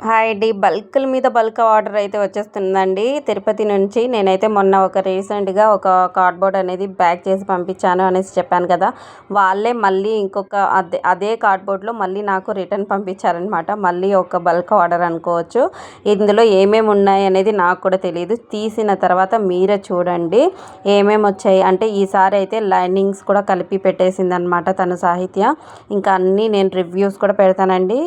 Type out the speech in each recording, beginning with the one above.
Hi అండి. బల్కుల మీద bulk order అయితే వచ్చేస్తుందండి తిరుపతి నుంచి. నేనైతే మొన్న రీసెంట్గా ఒక కార్డ్బోర్డ్ అనేది ప్యాక్ చేసి పంపించాను అనేసి చెప్పాను కదా. వాళ్ళే మళ్ళీ ఇంకొక అదే కార్డ్బోర్డ్లో మళ్ళీ నాకు రిటర్న్ పంపించారనమాట. మళ్ళీ ఒక బల్క్ ఆర్డర్ అనుకోవచ్చు. ఇందులో ఏమేమి ఉన్నాయి అనేది నాకు కూడా తెలియదు. తీసిన తర్వాత మీరే చూడండి ఏమేమి వచ్చాయి అంటే ఈసారి అయితే లైనింగ్స్ కూడా కలిపి పెట్టేసిందనమాట తను సాహిత్య. ఇంకా అన్నీ నేను రివ్యూస్ కూడా పెడతానండి.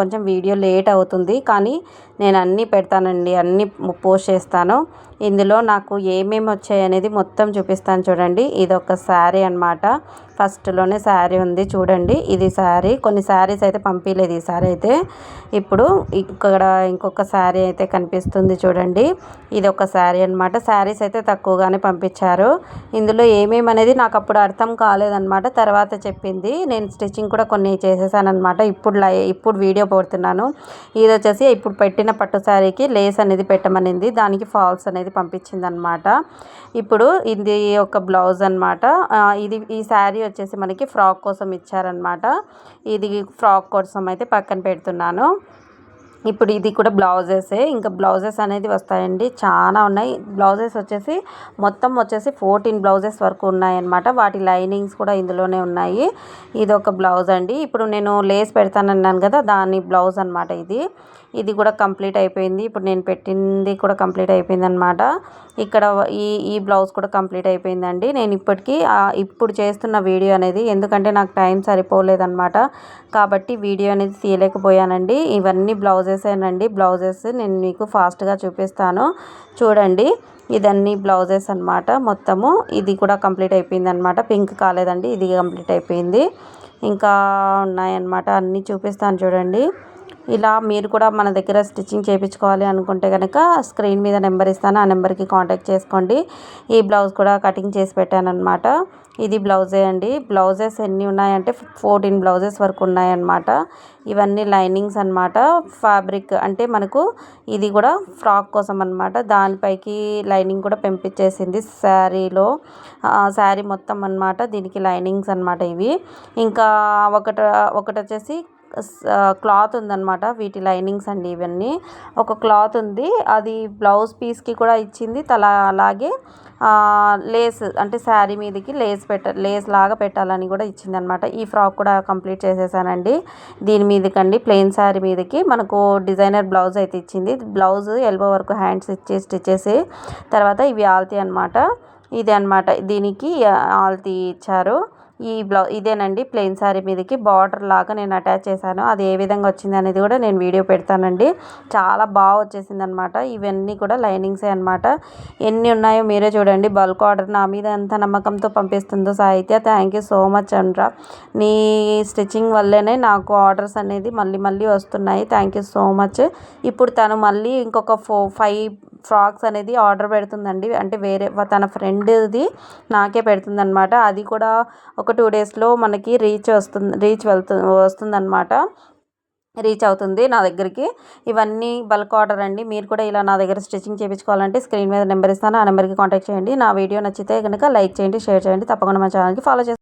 కొంచెం వీడియో లేట్ అవుతుంది కానీ నేను అన్నీ పెడతానండి, అన్నీ పోస్ట్ చేస్తాను. ఇందులో నాకు ఏమేమి వచ్చాయి అనేది మొత్తం చూపిస్తాను చూడండి. ఇది ఒక శారీ అనమాట. ఫస్ట్లోనే శారీ ఉంది చూడండి. ఇది శారీ. కొన్ని శారీస్ అయితే పంపించలేదు ఈసారి అయితే. ఇప్పుడు ఇక్కడ ఇంకొక శారీ అయితే కనిపిస్తుంది చూడండి. ఇది ఒక శారీ అనమాట. శారీస్ అయితే తక్కువగానే పంపించారు. ఇందులో ఏమేమి అనేది నాకు అప్పుడు అర్థం కాలేదన్నమాట. తర్వాత చెప్పింది. నేను స్టిచ్చింగ్ కూడా కొన్ని చేసేసాను అనమాట. ఇప్పుడు వీడియో పెడుతున్నాను. ఇది వచ్చేసి ఇప్పుడు పెట్టిన పట్టు శారీకి లేస్ అనేది పెట్టమనింది. దానికి ఫాల్స్ అనేది పంపించింది అనమాట. ఇప్పుడు ఇది ఒక బ్లౌజ్ అనమాట. ఈ శారీ వచ్చేసి మనకి ఫ్రాక్ కోసం ఇచ్చారనమాట. ఇది ఫ్రాక్ కోసం అయితే పక్కన పెడుతున్నాను. ఇప్పుడు ఇది కూడా బ్లౌజెసే. ఇంకా బ్లౌజెస్ అనేది వస్తాయండి, చాలా ఉన్నాయి. బ్లౌజెస్ వచ్చేసి మొత్తం వచ్చేసి 14 బ్లౌజెస్ వరకు ఉన్నాయన్నమాట. వాటి లైనింగ్స్ కూడా ఇందులోనే ఉన్నాయి. ఇది ఒక బ్లౌజ్ అండి. ఇప్పుడు నేను లేస్ పెడతానన్నాను కదా, దాని బ్లౌజ్ అనమాట ఇది కూడా కంప్లీట్ అయిపోయింది. ఇప్పుడు నేను పెట్టింది కూడా కంప్లీట్ అయిపోయింది అనమాట. ఇక్కడ ఈ బ్లౌజ్ కూడా కంప్లీట్ అయిపోయిందండి. నేను ఇప్పుడు చేస్తున్న వీడియో అనేది ఎందుకంటే నాకు టైం సరిపోలేదన్నమాట, కాబట్టి వీడియో అనేది తీయలేకపోయానండి. ఇవన్నీ బ్లౌజెసేనండి. బ్లౌజెస్ నేను మీకు ఫాస్ట్గా చూపిస్తాను చూడండి. ఇదన్నీ బ్లౌజెస్ అనమాట మొత్తము. ఇది కూడా కంప్లీట్ అయిపోయింది అనమాట. పింక్ కాలేదండి, ఇది కంప్లీట్ అయిపోయింది. ఇంకా ఉన్నాయన్నమాట, అన్నీ చూపిస్తాను చూడండి. ఇలా మీరు కూడా మన దగ్గర స్టిచ్చింగ్ చేయించుకోవాలి అనుకుంటే కనుక స్క్రీన్ మీద నెంబర్ ఇస్తాను, ఆ నెంబర్కి కాంటాక్ట్ చేసుకోండి. ఈ బ్లౌజ్ కూడా కటింగ్ చేసి పెట్టాను అనమాట. ఇది బ్లౌజే అండి. బ్లౌజెస్ ఎన్ని ఉన్నాయంటే 14 బ్లౌజెస్ వరకు ఉన్నాయన్నమాట. ఇవన్నీ లైనింగ్స్ అనమాట. ఫ్యాబ్రిక్ అంటే మనకు ఇది కూడా ఫ్రాక్ కోసం అనమాట. దానిపైకి లైనింగ్ కూడా పంపించేసింది శారీలో. శారీ మొత్తం అనమాట. దీనికి లైనింగ్స్ అనమాట ఇవి. ఇంకా ఒకటి వచ్చేసి క్లాత్ ఉందన్నమాట. వీటి లైనింగ్స్ అండి ఇవన్నీ. ఒక క్లాత్ ఉంది, అది బ్లౌజ్ పీస్కి కూడా ఇచ్చింది. అలాగే లేస్ అంటే శారీ మీదకి లేస్ లాగా పెట్టాలని కూడా ఇచ్చిందనమాట. ఈ ఫ్రాక్ కూడా కంప్లీట్ చేసేసానండి. దీని మీదకండి ప్లెయిన్ శారీ మీదకి మనకు డిజైనర్ బ్లౌజ్ అయితే ఇచ్చింది. బ్లౌజ్ ఎల్బో వరకు హ్యాండ్స్ స్టిచ్ చేసి తర్వాత ఇవి ఆల్తీ అనమాట. ఇది అనమాట, దీనికి ఆల్తీ ఇచ్చారు. ఇదేనండి ప్లెయిన్ శారీ మీదకి బార్డర్ లాగా నేను అటాచ్ చేశాను. అది ఏ విధంగా వచ్చింది అనేది కూడా నేను వీడియో పెడతానండి. చాలా బాగా వచ్చేసింది అనమాట. ఇవన్నీ కూడా లైనింగ్సే అనమాట. ఎన్ని ఉన్నాయో మీరే చూడండి. బల్క్ ఆర్డర్ నా మీద ఎంత నమ్మకంతో పంపిస్తుందో Sahitya. Thank you so much అండ్రా. నీ స్టిచ్చింగ్ వల్లేనే నాకు ఆర్డర్స్ అనేది మళ్ళీ వస్తున్నాయి. Thank you so much. ఇప్పుడు తను మళ్ళీ ఇంకొక 5 ఫ్రాక్స్ అనేది ఆర్డర్ పెడుతుందండి. అంటే వేరే తన ఫ్రెండ్ది నాకే పెడుతుందన్నమాట. అది కూడా ఒక 2 డేస్లో మనకి రీచ్ వస్తుందన్నమాట. రీచ్ అవుతుంది నా దగ్గరికి. ఇవన్నీ బల్క్ ఆర్డర్ అండి. మీరు కూడా ఇలా నా దగ్గర స్టిచ్చింగ్ చేయించుకోవాలంటే స్క్రీన్ మీద నెంబర్ ఇస్తాను, ఆ నెంబర్కి కాంటాక్ట్ చేయండి. నా వీడియో నచ్చితే కనుక లైక్ చేయండి, షేర్ చేయండి. తప్పకుండా మా ఛానల్కి ఫాలో చేయండి.